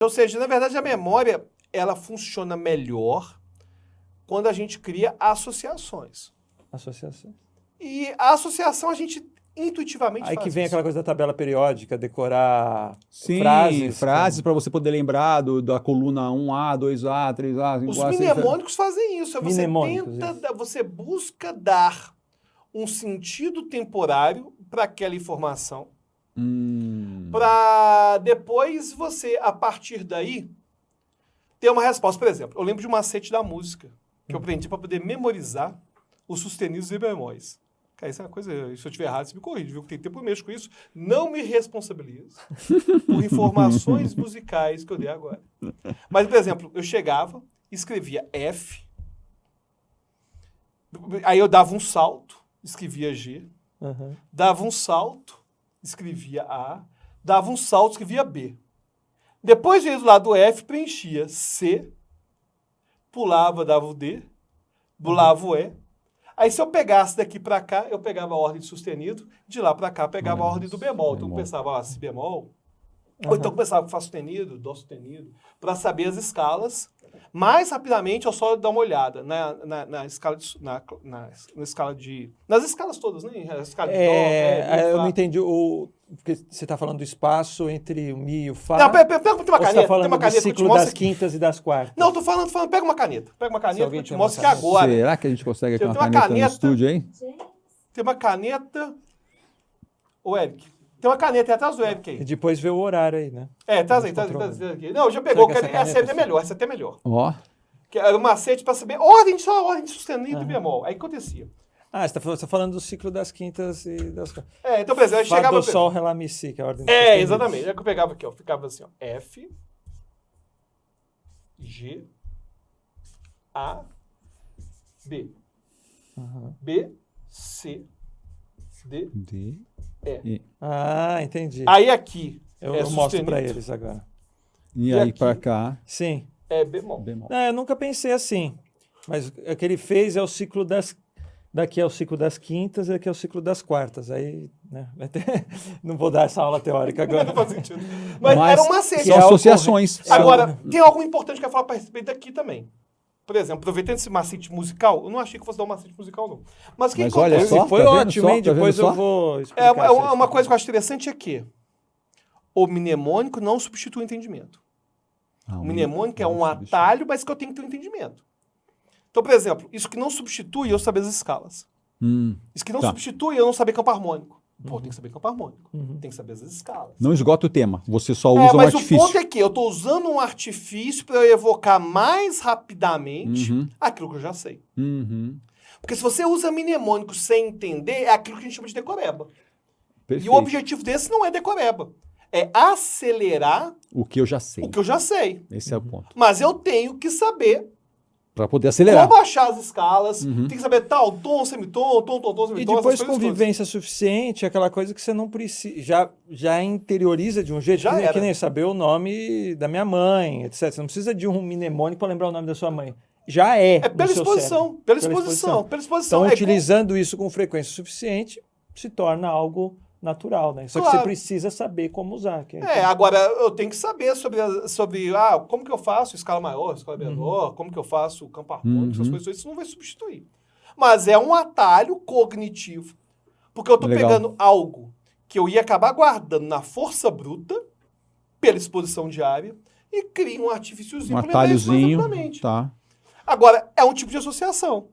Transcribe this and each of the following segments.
Ou seja, na verdade, a memória, ela funciona melhor quando a gente cria associações. Associação. E a associação a gente intuitivamente Aí faz que vem isso. aquela coisa da tabela periódica, decorar Sim, frases. para você poder lembrar da coluna 1A, 2A, 3A, 5A. Os mnemônicos fazem isso. Você Mnemônicos, você busca dar um sentido temporário para aquela informação, para depois você, a partir daí, ter uma resposta. Por exemplo, eu lembro de um macete da música, que eu aprendi para poder memorizar os sustenidos e bemóis. Cara, isso é uma coisa, se eu estiver errado, você me corrige, viu? Que tem tempo que eu mexo com isso. Não me responsabilizo por informações musicais que eu dei agora. Mas, por exemplo, eu chegava, escrevia F, aí eu dava um salto, escrevia G, dava um salto, escrevia A, dava um salto, escrevia B. Depois, do lado do F, preenchia C, pulava, dava o D, pulava o E. Aí, se eu pegasse daqui para cá, eu pegava a ordem de sustenido, de lá para cá, pegava a ordem do bemol. Então, eu começava Si bemol, ou então começava com Fá sustenido, Dó sustenido, para saber as escalas. Mais rapidamente, eu só dar uma olhada na escala de... Nas escalas todas, né? A escala de Dó, Eu Fá. não entendi porque você está falando do espaço entre o Mi e o Fá. Não, pega uma Ou você caneta. está falando Tem uma do caneta que eu te ciclo mostro das aqui. quintas e das quartas? Não, tô falando, pega uma caneta. Pega uma caneta que alguém eu te tem mostro uma aqui agora. Será que a gente consegue aqui Tem uma uma caneta no caneta. estúdio, hein? Tem uma caneta... Ô, Eric, tem uma caneta aí atrás do Eric E aí. depois vê o horário aí, né? Traz aí aqui. Não, já pegou. Será que essa Essa é até caneta- melhor, essa é até melhor. Ó, Que era um macete para saber ordem de sustenido e bemol. Aí o que acontecia? Você está falando do ciclo das quintas e das quartas. Então, por exemplo, eu Fá, chegava... do, sol, ré, lá, mi, si, que é a ordem dos É, sustenidos. exatamente. É que eu pegava aqui, ó. Ficava assim, ó. F, G, A, B. B, C, D, D. E. Entendi. Aí aqui Eu é mostro sustenido, para eles agora. E E aí aqui? pra cá, Sim. é bemol. bemol. Eu nunca pensei assim. Mas o que ele fez é o ciclo das... Daqui é o ciclo das quintas e aqui é o ciclo das quartas. Aí, né? Não vou dar essa aula teórica agora. Não faz sentido. Mas era um macete. São associações. Agora, tem algo importante que eu ia falar para respeito daqui também. Por exemplo, aproveitando esse macete musical, eu não achei que fosse dar um macete musical, não. Mas o que Mas acontece? olha só, Foi tá vendo ótimo, só? hein? Tá vendo Depois só? eu vou explicar. Uma coisa que eu acho interessante é que o mnemônico não substitui o entendimento. O mnemônico é um atalho, mas que eu tenho que ter um entendimento. Então, por exemplo, isso que não substitui eu saber as escalas. Isso que não substitui eu não saber campo harmônico. Pô, tem que saber campo harmônico. Tem que saber as escalas. Não esgota o tema, você só usa um mas artifício. o ponto é que eu estou usando um artifício para eu evocar mais rapidamente aquilo que eu já sei. Porque se você usa mnemônico sem entender, é aquilo que a gente chama de decoreba. Perfeito. E o objetivo desse não é decoreba. É acelerar O que eu já sei. o que eu já sei. Esse é o ponto. Mas eu tenho que saber Pra poder acelerar. como achar as escalas. Tem que saber tal, tom, semitom, tom, E semitom. depois essas coisas convivência suficiente, aquela coisa que você não precisa, já interioriza de um jeito, Já era. que nem saber o nome da minha mãe, etc. Você não precisa de um mnemônico para lembrar o nome da sua mãe. Já é. É pela no seu exposição. cérebro. Pela exposição. Então, É utilizando isso com frequência suficiente, se torna algo natural, né? Só que Claro. você precisa saber como usar. agora eu tenho que saber sobre como que eu faço escala maior, escala menor, como que eu faço campo harmônico, essas coisas, isso não vai substituir. Mas é um atalho cognitivo, porque eu estou Legal. pegando algo que eu ia acabar guardando na força bruta, pela exposição diária, e crio um artifíciozinho Um para lembrar isso mais atalhozinho. rapidamente. Tá. Agora, é um tipo de associação.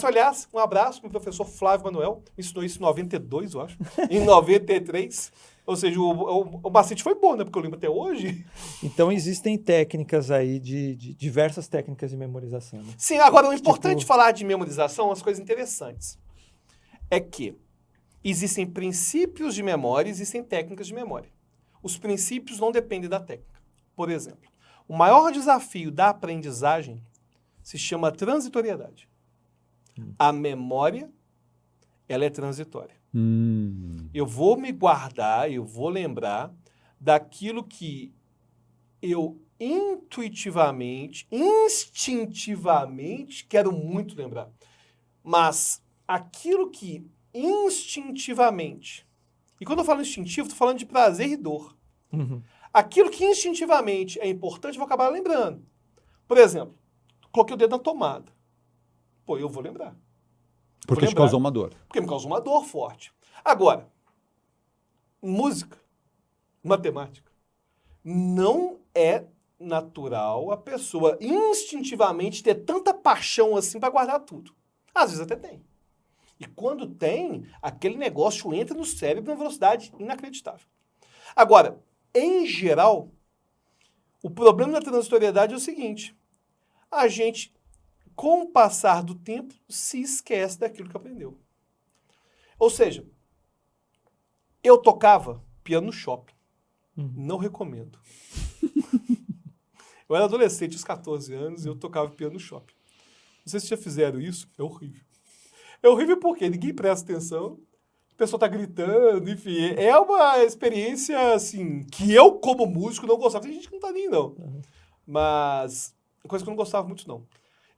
Aliás, um abraço para o professor Flávio Manuel, me ensinou isso em 92, eu acho, em 93. Ou seja, o macete foi bom, né? Porque eu lembro até hoje. Então, existem técnicas aí, de diversas técnicas de memorização. Né? Sim, agora o importante de falar de memorização, umas coisas interessantes, é que existem princípios de memória, existem técnicas de memória. Os princípios não dependem da técnica. Por exemplo, o maior desafio da aprendizagem se chama transitoriedade. A memória, ela é transitória. Eu vou me guardar, eu vou lembrar daquilo que eu intuitivamente, instintivamente quero muito lembrar. Mas aquilo que instintivamente... E quando eu falo instintivo, estou falando de prazer e dor. aquilo que instintivamente é importante, eu vou acabar lembrando. Por exemplo, coloquei o dedo na tomada. Pô, eu vou lembrar. Porque te causou uma dor. Porque me causou uma dor forte. Agora, música, matemática, não é natural a pessoa instintivamente ter tanta paixão assim para guardar tudo. Às vezes até tem. E quando tem, aquele negócio entra no cérebro numa velocidade inacreditável. Agora, em geral, o problema da transitoriedade é o seguinte: a gente, com o passar do tempo, se esquece daquilo que aprendeu. Ou seja, eu tocava piano no shopping. Não recomendo. Eu era adolescente, aos 14 anos, e eu tocava piano no shopping. Não sei se já fizeram isso, é horrível. É horrível porque ninguém presta atenção, a pessoa tá gritando, enfim. É uma experiência, assim, que eu, como músico, não gostava. Tem gente que não tá nem, não. Mas, coisa que eu não gostava muito, não.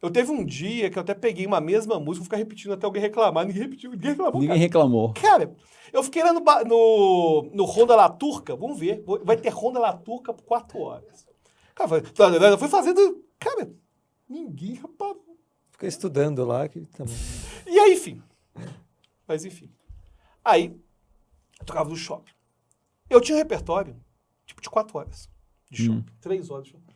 Eu teve um dia que eu até peguei uma mesma música, vou ficar repetindo até alguém reclamar. Ninguém repetiu, ninguém reclamou. Ninguém reclamou. Cara, eu fiquei lá no Ronda La Turca, vamos ver, vai ter Ronda La Turca por 4 horas. Cara, eu fui fazendo, cara, ninguém reparou. Fica estudando lá. Que tá bom. E aí, enfim. Mas, enfim. Aí, eu tocava no shopping. Eu tinha um repertório, tipo, de 4 horas de shopping. 3 horas de shopping.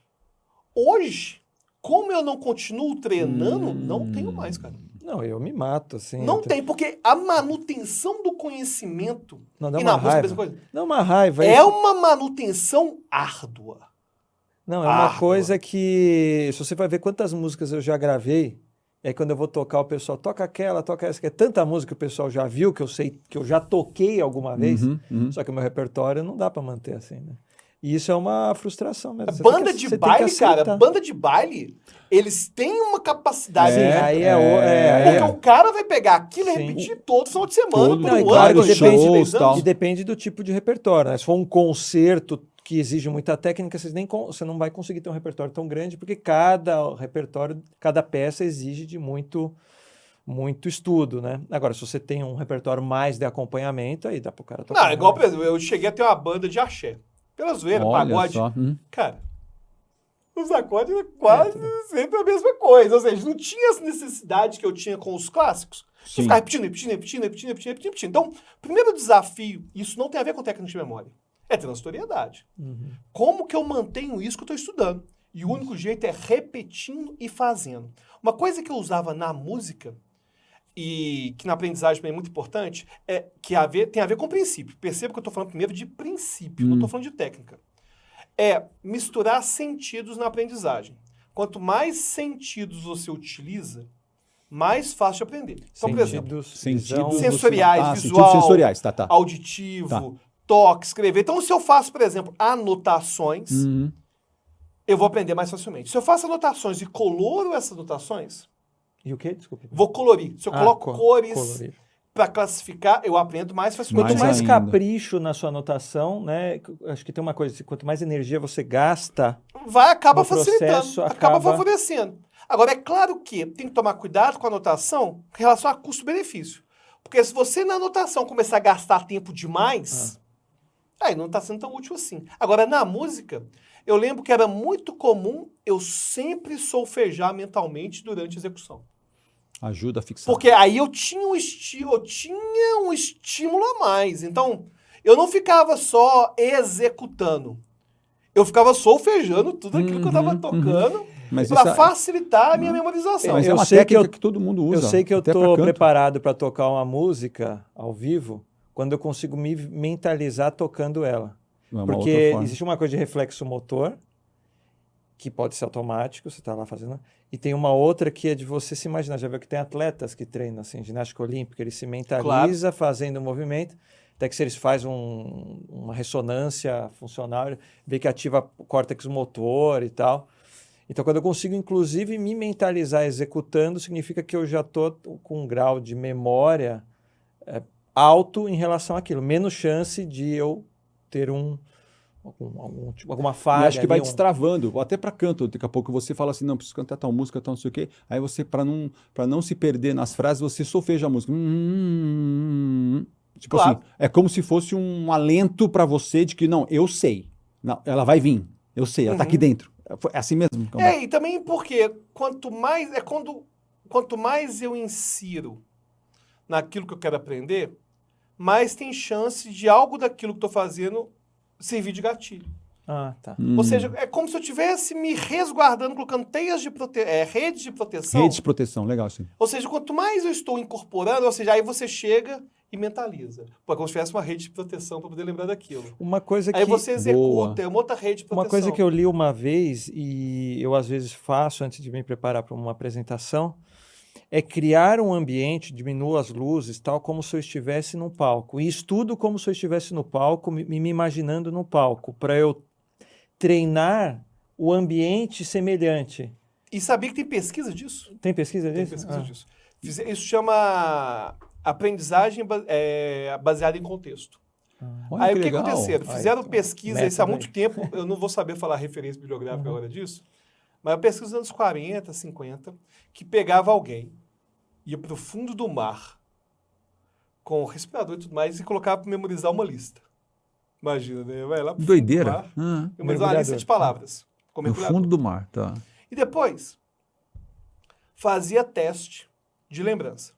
Hoje, como eu não continuo treinando, não tenho mais, cara. Não, eu me mato, assim. Não tem, porque a manutenção do conhecimento... Não, dá e uma na música, a raiva. mesma coisa. Dá uma raiva. É uma manutenção árdua. Não, é uma coisa que... Se você vai ver quantas músicas eu já gravei, aí quando eu vou tocar, o pessoal toca aquela, toca essa, que é tanta música que o pessoal já viu, que eu sei, que eu já toquei alguma vez, só que o meu repertório não dá pra manter assim, né? E isso é uma frustração mesmo. Banda de baile, cara, banda de baile, eles têm uma capacidade. Sim, porque o cara vai pegar aquilo e repetir todo final de semana, por um claro, ano, 2 anos, 3 anos. E depende do tipo de repertório, né? Se for um concerto que exige muita técnica, você não vai conseguir ter um repertório tão grande, porque cada repertório, cada peça exige de muito estudo, né? Agora, se você tem um repertório mais de acompanhamento, aí dá pro cara tocar. Não, igual, por exemplo, eu cheguei a ter uma banda de axé. Pela zoeira, pagode. Cara, os acordes é quase sempre a mesma coisa. Ou seja, não tinha essa necessidade que eu tinha com os clássicos. De ficar repetindo. Então, primeiro desafio, isso não tem a ver com técnica de memória, é transitoriedade. Como que eu mantenho isso que eu estou estudando? E o único jeito é repetindo e fazendo. Uma coisa que eu usava na música, e que na aprendizagem também é muito importante, é que tem a ver com princípio. Perceba que eu estou falando primeiro de princípio, não estou falando de técnica. É misturar sentidos na aprendizagem. Quanto mais sentidos você utiliza, mais fácil de aprender. Então, por exemplo, sensoriais, visual, sensoriais, auditivo, toque, escrever. Então, se eu faço, por exemplo, anotações, eu vou aprender mais facilmente. Se eu faço anotações e coloro essas anotações... E o quê? Desculpa. Vou colorir. Se eu coloco cores para classificar, eu aprendo mais facilmente. Quanto mais capricho na sua anotação, né? Acho que tem uma coisa, quanto mais energia você gasta, acaba facilitando, acaba favorecendo. Agora, é claro que tem que tomar cuidado com a anotação em relação a custo-benefício. Porque se você na anotação começar a gastar tempo demais, aí não está sendo tão útil assim. Agora, na música, eu lembro que era muito comum eu sempre solfejar mentalmente durante a execução. Ajuda a fixar. Porque aí eu tinha um estímulo a mais. Então, eu não ficava só executando. Eu ficava solfejando tudo aquilo que eu estava tocando para facilitar a minha memorização. Mas é uma técnica que todo mundo usa. Eu sei que eu estou preparado para tocar uma música ao vivo quando eu consigo me mentalizar tocando ela. Porque existe uma coisa de reflexo motor, que pode ser automático, você está lá fazendo, e tem uma outra que é de você se imaginar. Já viu que tem atletas que treinam assim, ginástica olímpica, ele se mentaliza fazendo o movimento, até que se eles fazem uma ressonância funcional, vê que ativa o córtex motor e tal. Então, quando eu consigo, inclusive, me mentalizar executando, significa que eu já estou com um grau de memória alto em relação àquilo. Menos chance de eu ter alguma falha. E acho que vai destravando, até para canto. Daqui a pouco você fala assim, não, preciso cantar tal música, tal não sei o quê. Aí você, para não se perder nas frases, você solfeja a música. Tipo assim, é como se fosse um alento para você de que, não, eu sei. Não, ela vai vir. Eu sei, ela tá aqui dentro. É assim mesmo? E também porque quanto mais eu insiro naquilo que eu quero aprender, mais tem chance de algo daquilo que estou fazendo servir de gatilho. Ah, tá. Ou seja, é como se eu estivesse me resguardando, colocando redes de proteção. Redes de proteção, legal, sim. Ou seja, quanto mais eu estou incorporando, ou seja, aí você chega e mentaliza. Pô, é como se tivesse uma rede de proteção para poder lembrar daquilo. Uma coisa aí que... você executa, é uma outra rede de proteção. Uma coisa que eu li uma vez, e eu às vezes faço antes de me preparar para uma apresentação, é criar um ambiente, diminuo as luzes, tal como se eu estivesse num palco. E estudo como se eu estivesse no palco, me imaginando no palco, para eu treinar o ambiente semelhante. E sabia que tem pesquisa disso? Tem pesquisa disso? Tem pesquisa disso. Isso chama aprendizagem baseada em contexto. Aí o que aconteceu? Fizeram pesquisa isso há muito tempo, eu não vou saber falar referência bibliográfica agora disso, mas a pesquisa dos anos 40, 50, que pegava alguém, ia para o fundo do mar, com o respirador e tudo mais, e colocava para memorizar uma lista. Imagina, né? Vai lá pro doideira. Memorizar uma lista de palavras. No fundo do mar, tá. E depois, fazia teste de lembrança.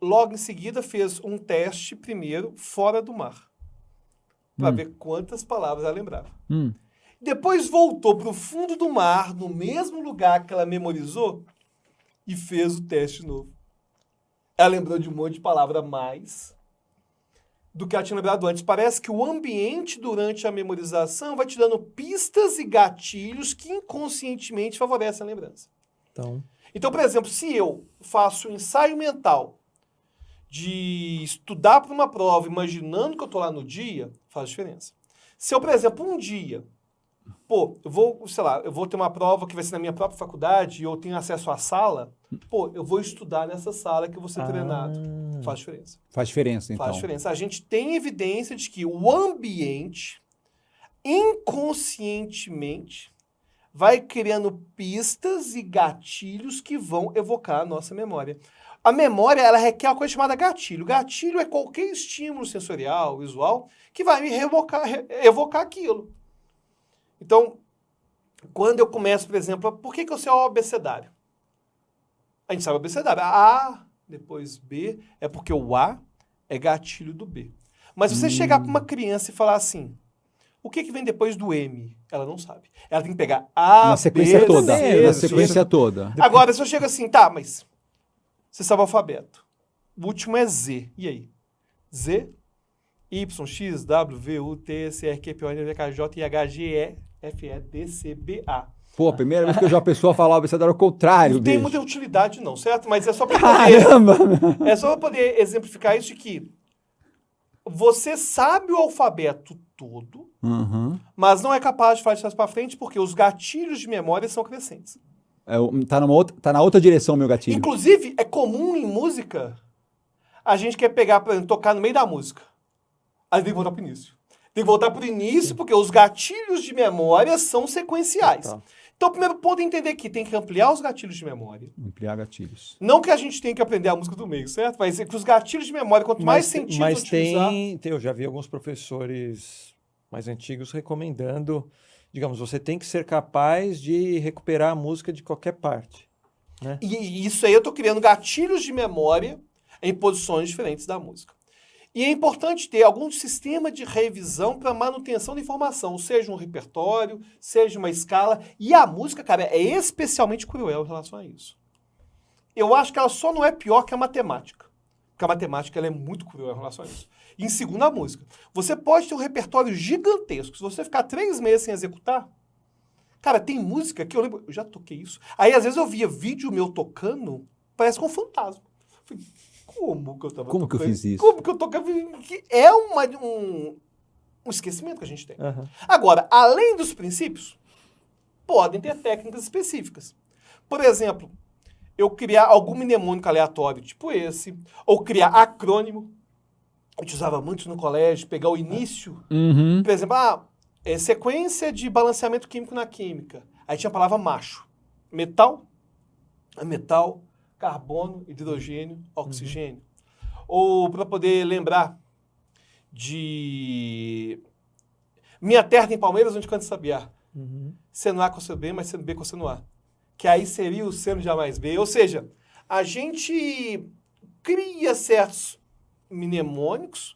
Logo em seguida, fez um teste primeiro fora do mar, para ver quantas palavras ela lembrava. Depois voltou para o fundo do mar, no mesmo lugar que ela memorizou, e fez o teste novo. Ela lembrou de um monte de palavra a mais do que ela tinha lembrado antes. Parece que o ambiente durante a memorização vai te dando pistas e gatilhos que inconscientemente favorecem a lembrança. Então, por exemplo, se eu faço um ensaio mental de estudar para uma prova imaginando que eu estou lá no dia, faz diferença. Se eu, por exemplo, um dia, eu vou ter uma prova que vai ser na minha própria faculdade e eu tenho acesso à sala, eu vou estudar nessa sala que eu vou ser treinado. Faz diferença. Faz diferença, então. Faz diferença. A gente tem evidência de que o ambiente, inconscientemente, vai criando pistas e gatilhos que vão evocar a nossa memória. A memória, ela requer uma coisa chamada gatilho. Gatilho é qualquer estímulo sensorial, visual, que vai me evocar aquilo. Então, quando eu começo, por exemplo, por que eu sei o abecedário? A gente sabe o abecedário. A, depois B, é porque o A é gatilho do B. Mas se você chegar para uma criança e falar assim, o que vem depois do M? Ela não sabe. Ela tem que pegar A, na sequência B, toda. C, Na sequência toda. Agora, se eu chego assim, tá, mas você sabe o alfabeto. O último é Z. E aí? Z, Y, X, W, V, U, T, S, R, Q, P, O, N, V, K, J, I, H, G, E, F, E, D, C, B, A. Pô, a primeira vez que eu já a pessoa falar o abecedário ao contrário, Não tem muita utilidade não, certo? Mas é só para poder... É só para poder exemplificar isso de que você sabe o alfabeto todo, mas não é capaz de falar de trás para frente porque os gatilhos de memória são crescentes. Tá na outra direção, meu gatilho. Inclusive, é comum em música a gente quer pegar, por exemplo, tocar no meio da música. Aí tem que voltar pro início. Tem que voltar pro início porque os gatilhos de memória são sequenciais. Tá. Então, o primeiro ponto é entender que tem que ampliar os gatilhos de memória. Ampliar gatilhos. Não que a gente tenha que aprender a música do meio, certo? Mas é que os gatilhos de memória, quanto mais sentido mas utilizar... eu já vi alguns professores mais antigos recomendando, digamos, você tem que ser capaz de recuperar a música de qualquer parte. Né? E isso aí eu estou criando gatilhos de memória em posições diferentes da música. E é importante ter algum sistema de revisão para manutenção da informação, seja um repertório, seja uma escala. E a música, cara, é especialmente cruel em relação a isso. Eu acho que ela só não é pior que a matemática. Porque a matemática ela é muito cruel em relação a isso. E em segundo, a música. Você pode ter um repertório gigantesco. Se você ficar 3 meses sem executar... Cara, tem música que eu lembro... Eu já toquei isso. Aí, às vezes, eu via vídeo meu tocando, parece com um fantasma. Eu falei, como que eu tava Como tocando? Que eu fiz isso? Como que eu tocava? Que é um esquecimento que a gente tem. Uhum. Agora, além dos princípios, podem ter técnicas específicas. Por exemplo, eu criar algum mnemônico aleatório, tipo esse, ou criar acrônimo. A gente usava muito no colégio, pegar o início. Por exemplo, sequência de balanceamento químico na química. Aí tinha a palavra macho. Metal, carbono, hidrogênio, oxigênio. Ou para poder lembrar de Minha terra tem palmeiras onde canta sabiá. Seno A com seno B, mas seno B com seno A. Que aí seria o seno de A mais B. Ou seja, a gente cria certos mnemônicos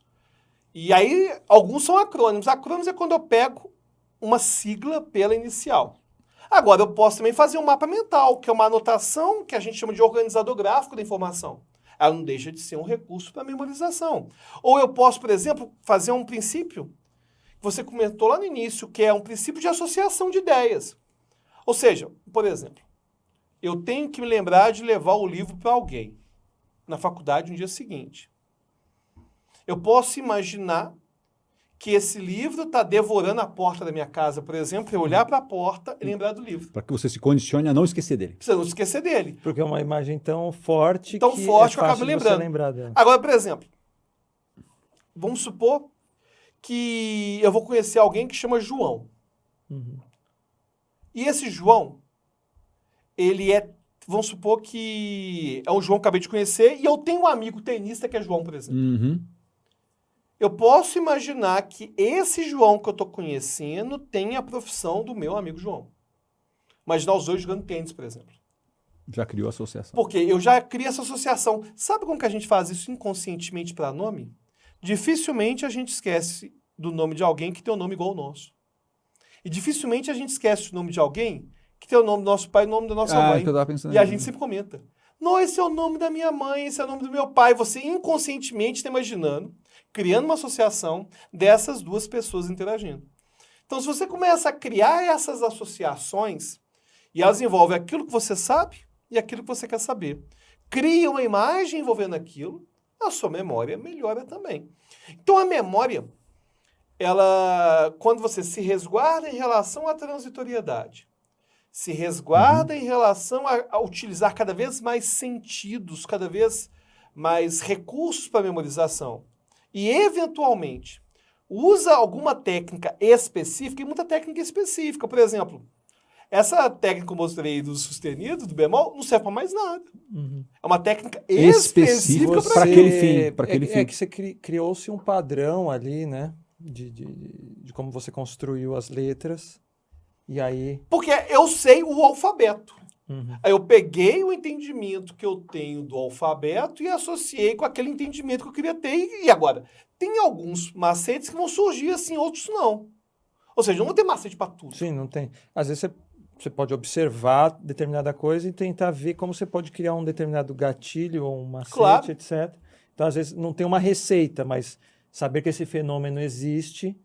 e aí alguns são acrônimos. Acrônimos é quando eu pego uma sigla pela inicial. Agora, eu posso também fazer um mapa mental, que é uma anotação que a gente chama de organizador gráfico da informação. Ela não deixa de ser um recurso para memorização. Ou eu posso, por exemplo, fazer um princípio que você comentou lá no início, que é um princípio de associação de ideias. Ou seja, por exemplo, eu tenho que me lembrar de levar o livro para alguém na faculdade no dia seguinte. Eu posso imaginar que esse livro está devorando a porta da minha casa, por exemplo, eu olhar para a porta e lembrar do livro. Para que você se condicione a não esquecer dele. Precisa não esquecer dele. Porque é uma imagem tão forte que eu acabo lembrando. Lembrar dela. Agora, por exemplo, vamos supor que eu vou conhecer alguém que chama João. E esse João, ele é, vamos supor que é um João que eu acabei de conhecer e eu tenho um amigo tenista que é João, por exemplo. Eu posso imaginar que esse João que eu estou conhecendo tem a profissão do meu amigo João. Imaginar os dois jogando tênis, por exemplo. Já criou a associação. Porque eu já criei essa associação. Sabe como que a gente faz isso inconscientemente para nome? Dificilmente a gente esquece do nome de alguém que tem um nome igual ao nosso. E dificilmente a gente esquece o nome de alguém que tem o nome do nosso pai e o nome da nossa mãe. Que eu tava pensando e a gente sempre comenta. Não, esse é o nome da minha mãe, esse é o nome do meu pai. Você inconscientemente está imaginando, criando uma associação dessas duas pessoas interagindo. Então, se você começa a criar essas associações, e elas envolvem aquilo que você sabe e aquilo que você quer saber, cria uma imagem envolvendo aquilo, a sua memória melhora também. Então, a memória, ela, quando você se resguarda em relação à transitoriedade, se resguarda em relação a utilizar cada vez mais sentidos, cada vez mais recursos para memorização, e, eventualmente, usa alguma técnica específica, e muita técnica específica. Por exemplo, essa técnica que eu mostrei do sustenido, do bemol, não serve para mais nada. É uma técnica específica para aquele fim. É que você criou-se um padrão ali, né? De como você construiu as letras. E aí... Porque eu sei o alfabeto. Aí eu peguei o entendimento que eu tenho do alfabeto e associei com aquele entendimento que eu queria ter. E agora, tem alguns macetes que vão surgir assim, outros não. Ou seja, não vou ter macete para tudo. Sim, não tem. Às vezes você pode observar determinada coisa e tentar ver como você pode criar um determinado gatilho ou um macete, etc. Então, às vezes, não tem uma receita, mas saber que esse fenômeno existe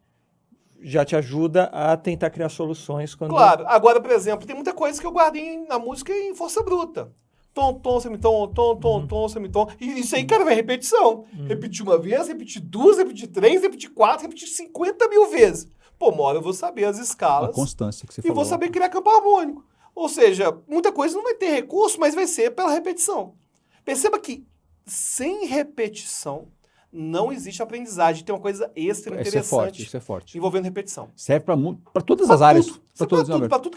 já te ajuda a tentar criar soluções. Claro. Agora, por exemplo, tem muita coisa que eu guardei na música em força bruta. Tom, tom, semitom, tom, tom, tom, semitom. E isso aí, cara, vai repetição. Repetir uma vez, repetir duas, repetir três, repetir quatro, repetir 50 mil vezes. Pô, uma hora eu vou saber as escalas. A constância que você falou. E vou saber criar campo harmônico. Ou seja, muita coisa não vai ter recurso, mas vai ser pela repetição. Perceba que sem repetição não existe aprendizagem. Tem uma coisa extra interessante. Isso é forte. Envolvendo repetição. Serve para todas as áreas. Para tudo